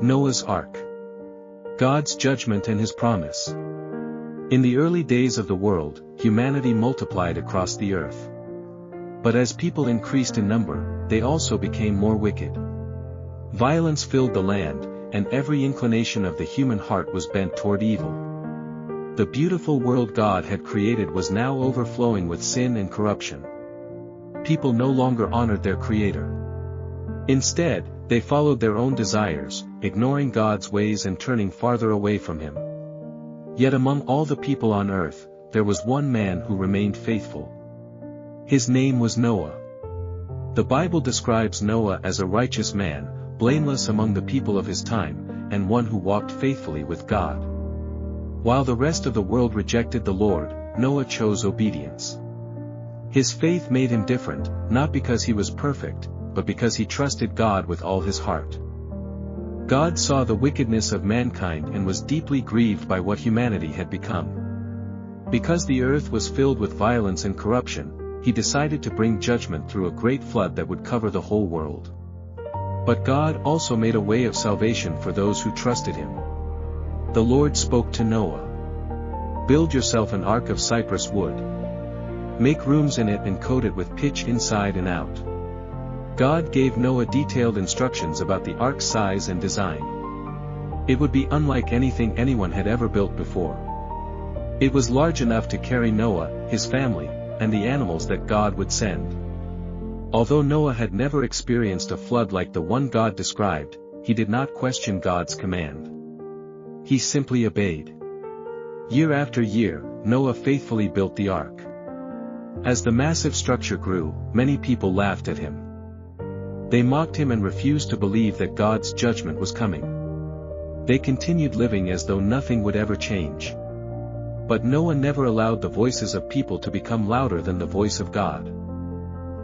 Noah's Ark. God's judgment and his promise. In the early days of the world, humanity multiplied across the earth. But as people increased in number, they also became more wicked. Violence filled the land, and every inclination of the human heart was bent toward evil. The beautiful world God had created was now overflowing with sin and corruption. People no longer honored their Creator. Instead, they followed their own desires, ignoring God's ways and turning farther away from Him. Yet among all the people on earth, there was one man who remained faithful. His name was Noah. The Bible describes Noah as a righteous man, blameless among the people of his time, and one who walked faithfully with God. While the rest of the world rejected the Lord, Noah chose obedience. His faith made him different, not because he was perfect, but because he trusted God with all his heart. God saw the wickedness of mankind and was deeply grieved by what humanity had become. Because the earth was filled with violence and corruption, He decided to bring judgment through a great flood that would cover the whole world. But God also made a way of salvation for those who trusted Him. The Lord spoke to Noah. "Build yourself an ark of cypress wood. Make rooms in it and coat it with pitch inside and out." God gave Noah detailed instructions about the ark's size and design. It would be unlike anything anyone had ever built before. It was large enough to carry Noah, his family, and the animals that God would send. Although Noah had never experienced a flood like the one God described, he did not question God's command. He simply obeyed. Year after year, Noah faithfully built the ark. As the massive structure grew, many people laughed at him. They mocked him and refused to believe that God's judgment was coming. They continued living as though nothing would ever change. But Noah never allowed the voices of people to become louder than the voice of God.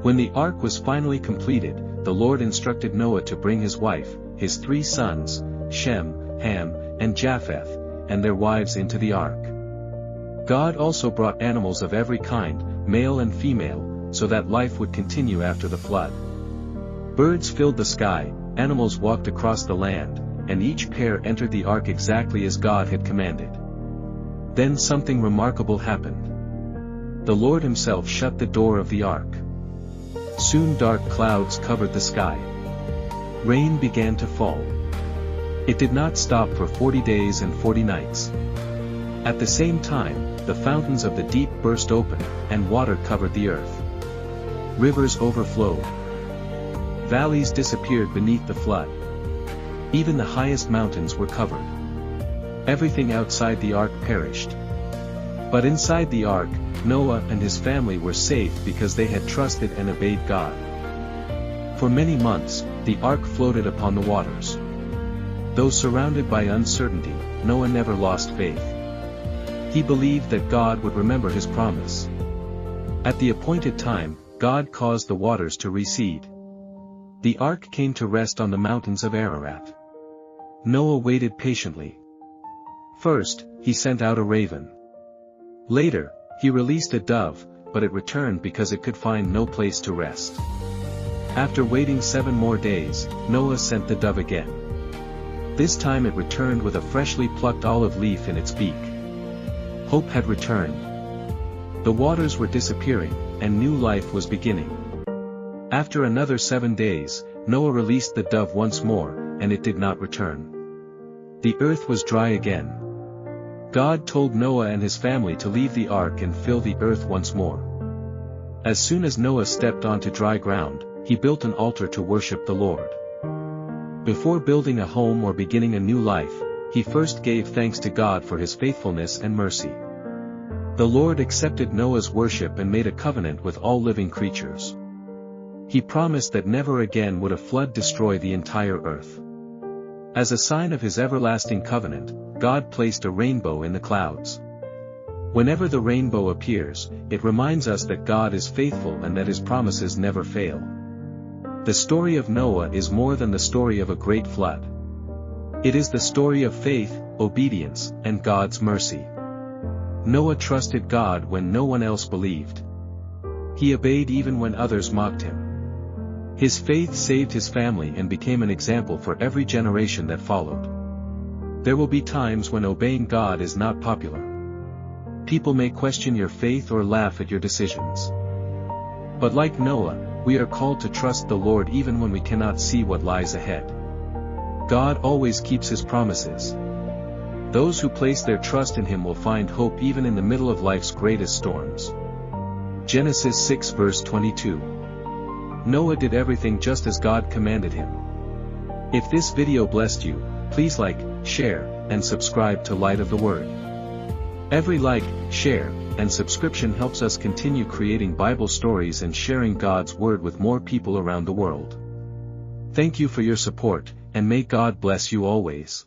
When the ark was finally completed, the Lord instructed Noah to bring his wife, his 3 sons, Shem, Ham, and Japheth, and their wives into the ark. God also brought animals of every kind, male and female, so that life would continue after the flood. Birds filled the sky, animals walked across the land, and each pair entered the ark exactly as God had commanded. Then something remarkable happened. The Lord Himself shut the door of the ark. Soon dark clouds covered the sky. Rain began to fall. It did not stop for 40 days and 40 nights. At the same time, the fountains of the deep burst open, and water covered the earth. Rivers overflowed. Valleys disappeared beneath the flood. Even the highest mountains were covered. Everything outside the ark perished. But inside the ark, Noah and his family were safe because they had trusted and obeyed God. For many months, the ark floated upon the waters. Though surrounded by uncertainty, Noah never lost faith. He believed that God would remember His promise. At the appointed time, God caused the waters to recede. The ark came to rest on the mountains of Ararat. Noah waited patiently. First, he sent out a raven. Later, he released a dove, but it returned because it could find no place to rest. After waiting 7 more days, Noah sent the dove again. This time it returned with a freshly plucked olive leaf in its beak. Hope had returned. The waters were disappearing, and new life was beginning. After another 7 days, Noah released the dove once more, and it did not return. The earth was dry again. God told Noah and his family to leave the ark and fill the earth once more. As soon as Noah stepped onto dry ground, he built an altar to worship the Lord. Before building a home or beginning a new life, he first gave thanks to God for His faithfulness and mercy. The Lord accepted Noah's worship and made a covenant with all living creatures. He promised that never again would a flood destroy the entire earth. As a sign of His everlasting covenant, God placed a rainbow in the clouds. Whenever the rainbow appears, it reminds us that God is faithful and that His promises never fail. The story of Noah is more than the story of a great flood. It is the story of faith, obedience, and God's mercy. Noah trusted God when no one else believed. He obeyed even when others mocked him. His faith saved his family and became an example for every generation that followed. There will be times when obeying God is not popular. People may question your faith or laugh at your decisions. But like Noah, we are called to trust the Lord even when we cannot see what lies ahead. God always keeps His promises. Those who place their trust in Him will find hope even in the middle of life's greatest storms. Genesis 6 verse 22. Noah did everything just as God commanded him. If this video blessed you, please like, share, and subscribe to Light of the Word. Every like, share, and subscription helps us continue creating Bible stories and sharing God's Word with more people around the world. Thank you for your support, and may God bless you always.